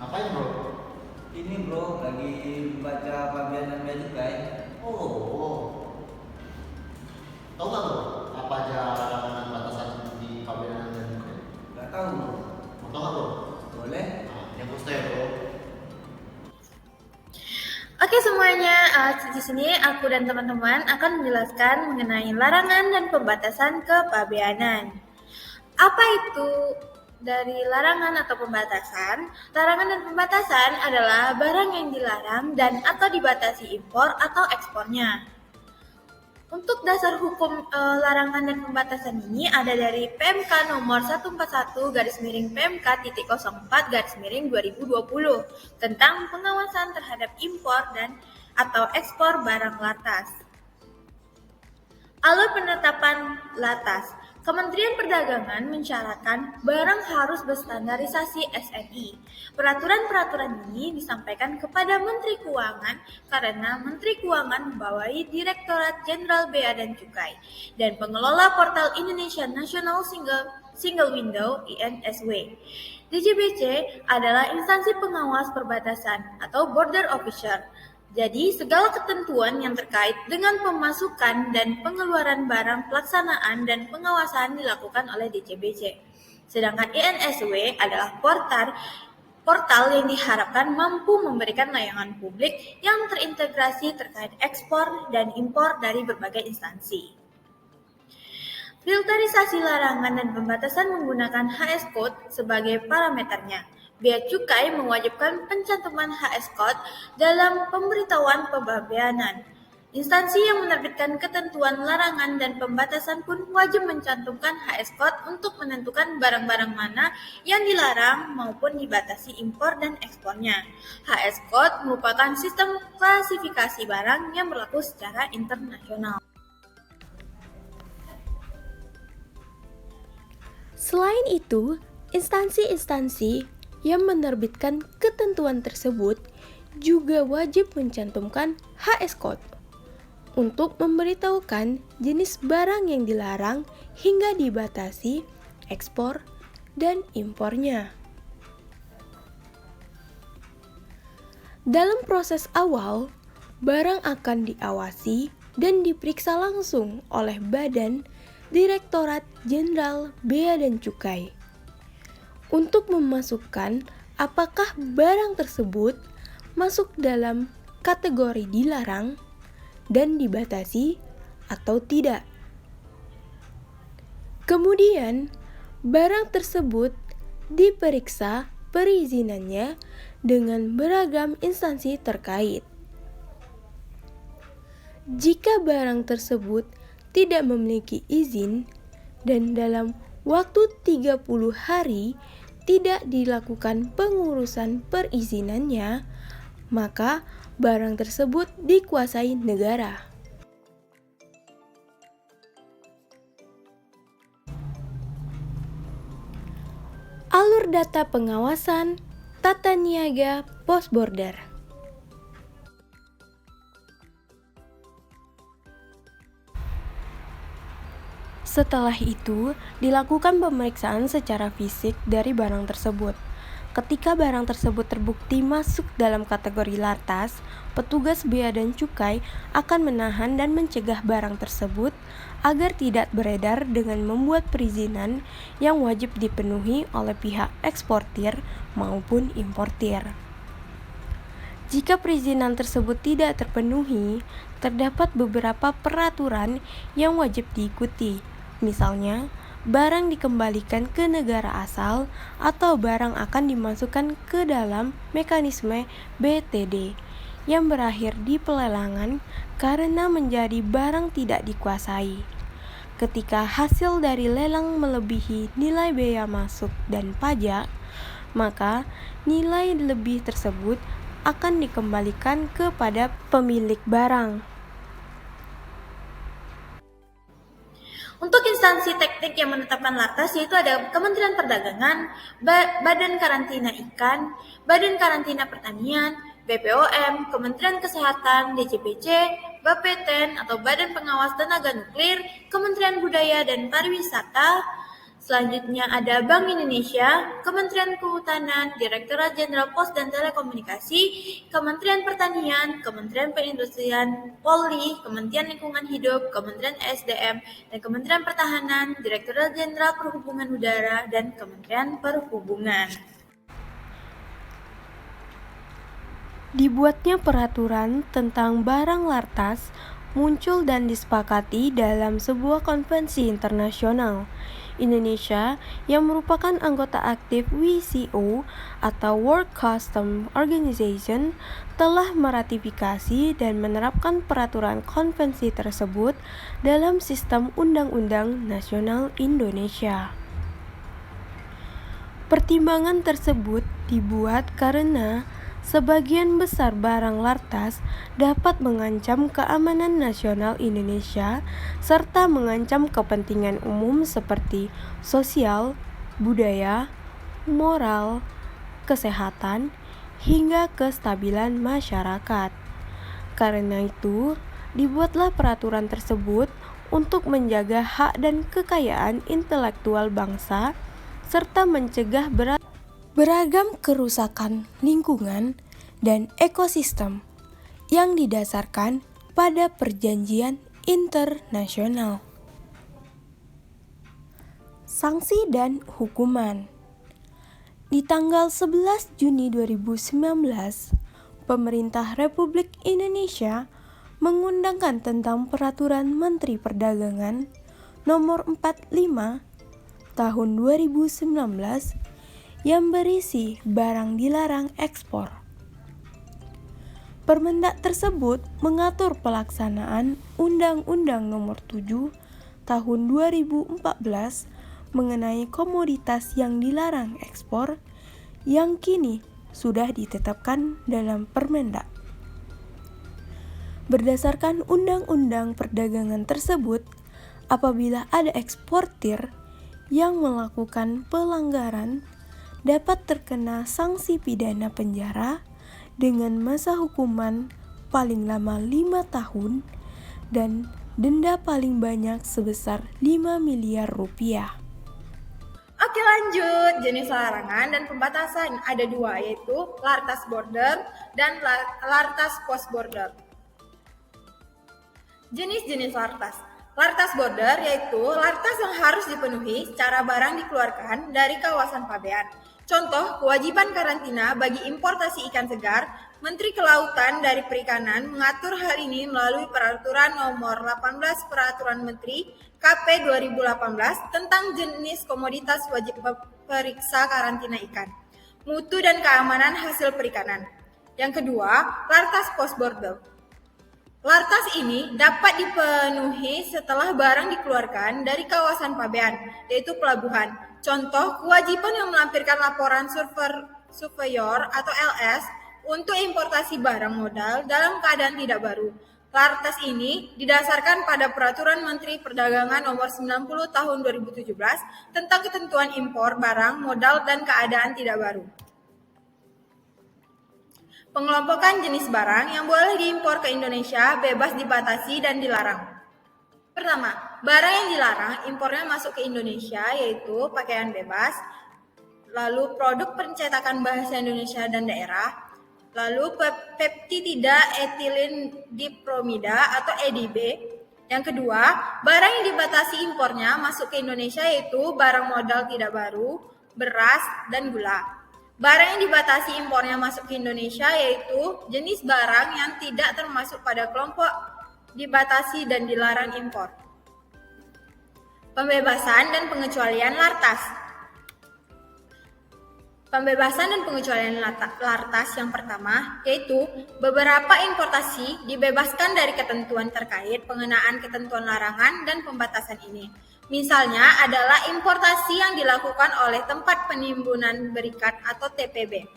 Ngapain bro? Ini bro, lagi baca pabeanan bea cukai. Oh, tahu nggak bro? Apa aja larangan batasan di Pabeanan dan Ukraina? Gak tahu bro. Mau tahu nggak bro? Boleh? Nah, yang first ya bro. Oke semuanya, di sini aku dan teman-teman akan menjelaskan mengenai larangan dan pembatasan kepabeanan. Apa itu dari larangan atau pembatasan? Larangan dan pembatasan adalah barang yang dilarang dan atau dibatasi impor atau ekspornya. Untuk dasar hukum larangan dan pembatasan ini ada dari PMK nomor 141/PMK.04/2020 tentang pengawasan terhadap impor dan atau ekspor barang latas. Alur penetapan latas. Kementerian Perdagangan mensyaratkan barang harus berstandarisasi SNI. Peraturan-peraturan ini disampaikan kepada Menteri Keuangan karena Menteri Keuangan membawahi Direktorat Jenderal Bea dan Cukai dan pengelola portal Indonesia National Single Window (INSW). DJBC adalah instansi pengawas perbatasan atau border officer. Jadi, segala ketentuan yang terkait dengan pemasukan dan pengeluaran barang pelaksanaan dan pengawasan dilakukan oleh DJBC. Sedangkan INSW adalah portal yang diharapkan mampu memberikan layanan publik yang terintegrasi terkait ekspor dan impor dari berbagai instansi. Filterisasi larangan dan pembatasan menggunakan HS Code sebagai parameternya. Bea Cukai mewajibkan pencantuman HS Code dalam pemberitahuan pabeanan. Instansi yang menerbitkan ketentuan larangan dan pembatasan pun wajib mencantumkan HS Code untuk menentukan barang-barang mana yang dilarang maupun dibatasi impor dan ekspornya. HS Code merupakan sistem klasifikasi barang yang berlaku secara internasional. Selain itu, instansi-instansi yang menerbitkan ketentuan tersebut juga wajib mencantumkan HS Code untuk memberitahukan jenis barang yang dilarang hingga dibatasi ekspor dan impornya. Dalam proses awal, barang akan diawasi dan diperiksa langsung oleh Badan Direktorat Jenderal Bea dan Cukai untuk memasukkan apakah barang tersebut masuk dalam kategori dilarang dan dibatasi atau tidak. Kemudian, barang tersebut diperiksa perizinannya dengan beragam instansi terkait. Jika barang tersebut tidak memiliki izin dan dalam waktu 30 hari tidak dilakukan pengurusan perizinannya, maka barang tersebut dikuasai negara. Alur data pengawasan tata niaga pos border. Setelah itu, dilakukan pemeriksaan secara fisik dari barang tersebut. Ketika barang tersebut terbukti masuk dalam kategori latas, petugas bea dan cukai akan menahan dan mencegah barang tersebut agar tidak beredar dengan membuat perizinan yang wajib dipenuhi oleh pihak eksportir maupun importir. Jika perizinan tersebut tidak terpenuhi, terdapat beberapa peraturan yang wajib diikuti. Misalnya, barang dikembalikan ke negara asal atau barang akan dimasukkan ke dalam mekanisme BTD yang berakhir di pelelangan karena menjadi barang tidak dikuasai. Ketika hasil dari lelang melebihi nilai bea masuk dan pajak, maka nilai lebih tersebut akan dikembalikan kepada pemilik barang. Untuk instansi teknik yang menetapkan latas yaitu ada Kementerian Perdagangan, Badan Karantina Ikan, Badan Karantina Pertanian, BPOM, Kementerian Kesehatan, DJBC, Bapeten atau Badan Pengawas Tenaga Nuklir, Kementerian Budaya dan Pariwisata, Selanjutnya ada Bank Indonesia, Kementerian Kehutanan, Direktorat Jenderal Pos dan Telekomunikasi, Kementerian Pertanian, Kementerian Perindustrian, Polri, Kementerian Lingkungan Hidup, Kementerian SDM, dan Kementerian Pertahanan, Direktorat Jenderal Perhubungan Udara, dan Kementerian Perhubungan. Dibuatnya peraturan tentang barang lartas muncul dan disepakati dalam sebuah konvensi internasional. Indonesia, yang merupakan anggota aktif WCO atau World Customs Organization, telah meratifikasi dan menerapkan peraturan konvensi tersebut dalam sistem undang-undang nasional Indonesia. Pertimbangan tersebut dibuat karena sebagian besar barang lartas dapat mengancam keamanan nasional Indonesia serta mengancam kepentingan umum seperti sosial, budaya, moral, kesehatan, hingga kestabilan masyarakat. Karena itu, dibuatlah peraturan tersebut untuk menjaga hak dan kekayaan intelektual bangsa serta mencegah beragam kerusakan lingkungan dan ekosistem yang didasarkan pada perjanjian internasional. Sanksi dan hukuman. Di tanggal 11 Juni 2019, Pemerintah Republik Indonesia mengundangkan tentang Peraturan Menteri Perdagangan Nomor 45 Tahun 2019 yang berisi barang dilarang ekspor. Permendak tersebut mengatur pelaksanaan Undang-Undang Nomor 7 Tahun 2014 mengenai komoditas yang dilarang ekspor yang kini sudah ditetapkan dalam Permendak. Berdasarkan Undang-Undang Perdagangan tersebut, apabila ada eksportir yang melakukan pelanggaran dapat terkena sanksi pidana penjara dengan masa hukuman paling lama 5 tahun dan denda paling banyak sebesar 5 miliar rupiah. Oke, lanjut. Jenis larangan dan pembatasan ada dua, yaitu lartas border dan lartas post border. Jenis-jenis lartas. Lartas border yaitu lartas yang harus dipenuhi secara barang dikeluarkan dari kawasan pabean. Contoh, kewajiban karantina bagi importasi ikan segar. Menteri Kelautan dari Perikanan mengatur hal ini melalui Peraturan Nomor 18 Peraturan Menteri KP 2018 tentang jenis komoditas wajib periksa karantina ikan, mutu dan keamanan hasil perikanan. Yang kedua, lartas post border. Lartas ini dapat dipenuhi setelah barang dikeluarkan dari kawasan pabean, yaitu pelabuhan. Contoh, kewajiban yang melampirkan laporan surveyor atau LS untuk importasi barang modal dalam keadaan tidak baru. Lartas ini didasarkan pada Peraturan Menteri Perdagangan Nomor 90 Tahun 2017 tentang ketentuan impor barang modal dan keadaan tidak baru. Pengelompokan jenis barang yang boleh diimpor ke Indonesia bebas dibatasi dan dilarang. Pertama, barang yang dilarang impornya masuk ke Indonesia yaitu pakaian bebas, lalu produk pencetakan bahasa Indonesia dan daerah, lalu peptida etilin dipromida atau EDB. Yang kedua, barang yang dibatasi impornya masuk ke Indonesia yaitu barang modal tidak baru, beras, dan gula. Barang yang dibatasi impornya masuk ke Indonesia yaitu jenis barang yang tidak termasuk pada kelompok dibatasi dan dilarang impor. Pembebasan dan pengecualian lartas. Pembebasan dan pengecualian lartas yang pertama yaitu beberapa importasi dibebaskan dari ketentuan terkait pengenaan ketentuan larangan dan pembatasan ini. Misalnya adalah importasi yang dilakukan oleh tempat penimbunan berikat atau TPB.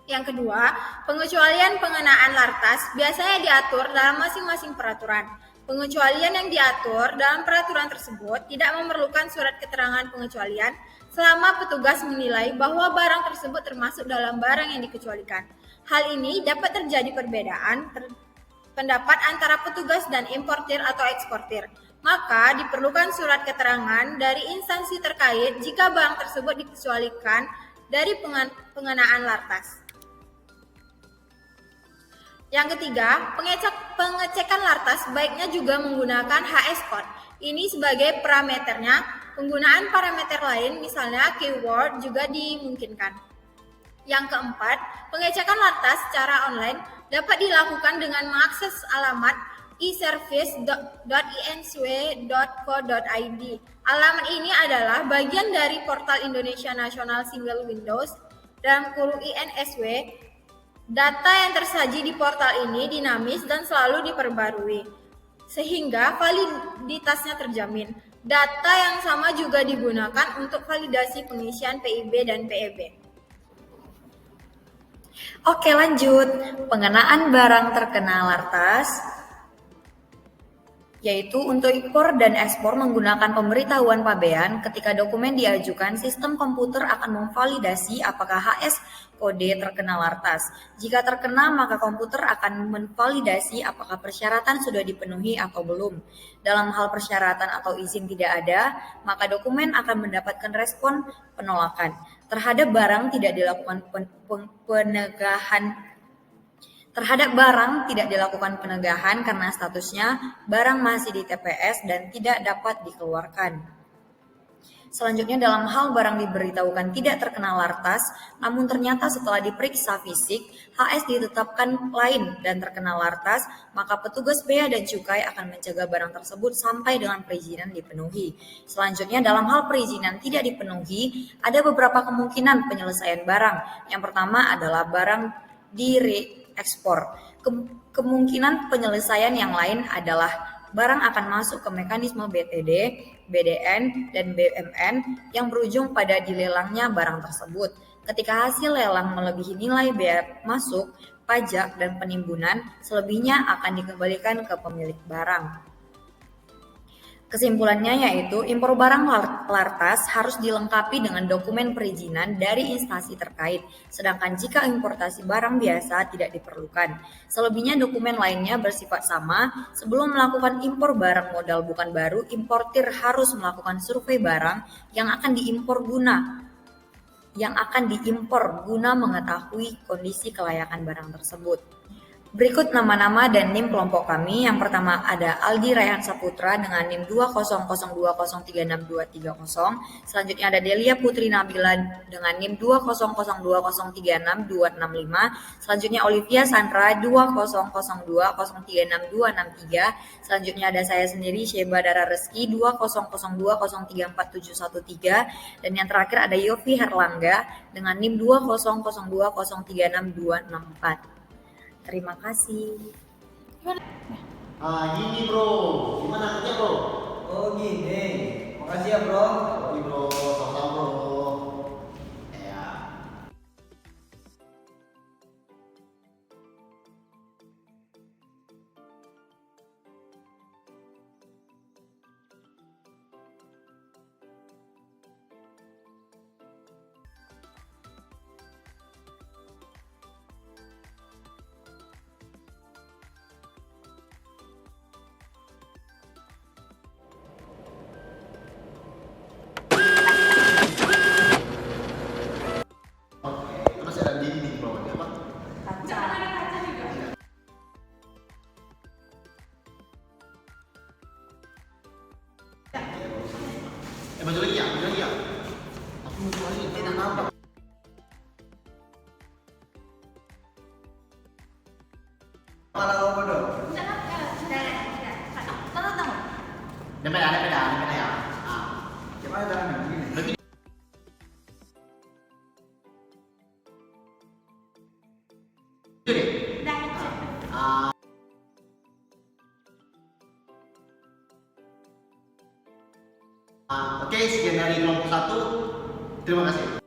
Yang kedua, pengecualian pengenaan lartas biasanya diatur dalam masing-masing peraturan. Pengecualian yang diatur dalam peraturan tersebut tidak memerlukan surat keterangan pengecualian selama petugas menilai bahwa barang tersebut termasuk dalam barang yang dikecualikan. Hal ini dapat terjadi perbedaan pendapat antara petugas dan importir atau eksportir. maka diperlukan surat keterangan dari instansi terkait jika barang tersebut dikecualikan dari pengenaan lartas. Yang ketiga, pengecekan lartas sebaiknya juga menggunakan HS code. Ini sebagai parameternya. Penggunaan parameter lain, misalnya keyword, juga dimungkinkan. Yang keempat, pengecekan lartas secara online dapat dilakukan dengan mengakses alamat e-service.insw.co.id. Alamat ini adalah bagian dari portal Indonesia National Single Windows (INSW). Data yang tersaji di portal ini dinamis dan selalu diperbarui, sehingga validitasnya terjamin. Data yang sama juga digunakan untuk validasi pengisian PIB dan PEB. Oke, lanjut. Pengenaan barang terkena lartas yaitu untuk impor dan ekspor menggunakan pemberitahuan pabean. Ketika dokumen diajukan, sistem komputer akan memvalidasi apakah HS kode terkena lartas. Jika terkena, maka komputer akan memvalidasi apakah persyaratan sudah dipenuhi atau belum. Dalam hal persyaratan atau izin tidak ada, maka dokumen akan mendapatkan respon penolakan. Terhadap barang tidak dilakukan penegahan karena statusnya barang masih di TPS dan tidak dapat dikeluarkan. Selanjutnya, dalam hal barang diberitahukan tidak terkena lartas, namun ternyata setelah diperiksa fisik, HS ditetapkan lain dan terkena lartas, maka petugas bea dan cukai akan mencegah barang tersebut sampai dengan perizinan dipenuhi. Selanjutnya, dalam hal perizinan tidak dipenuhi, ada beberapa kemungkinan penyelesaian barang. Yang pertama adalah barang ekspor. Kemungkinan penyelesaian yang lain adalah barang akan masuk ke mekanisme BTD, BDN, dan BMN yang berujung pada dilelangnya barang tersebut. Ketika hasil lelang melebihi nilai bea masuk, pajak, dan penimbunan, selebihnya akan dikembalikan ke pemilik barang. Kesimpulannya yaitu impor barang lartas harus dilengkapi dengan dokumen perizinan dari instansi terkait, sedangkan jika importasi barang biasa tidak diperlukan. Selebihnya dokumen lainnya bersifat sama. Sebelum melakukan impor barang modal bukan baru, importir harus melakukan survei barang yang akan diimpor guna mengetahui kondisi kelayakan barang tersebut. Berikut nama-nama dan NIM kelompok kami. Yang pertama ada Aldi Rayhan Saputra dengan NIM 20020362230. Selanjutnya ada Delia Putri Nabila dengan NIM 20020362265. Selanjutnya Olivia Sandra 20020362263. Selanjutnya ada saya sendiri Sheba Dara Reski 20020347113. Dan yang terakhir ada Yofi Herlangga dengan NIM 20020362264. Terima kasih. Gini bro, gimana kerja bro? Oh gini, makasih ya bro. Oke bro, sama-sama bro. Ya. Terus ada dinding bro, ada apa? Baju lagi ya, baju lagi ya. Tapi baju lagi, tidak nampak. Malah apa dong? Ada beda ya. Gimana caranya? Begini. Begini. Itu deh. Oke, sekian dari kelompok 1. Terima kasih.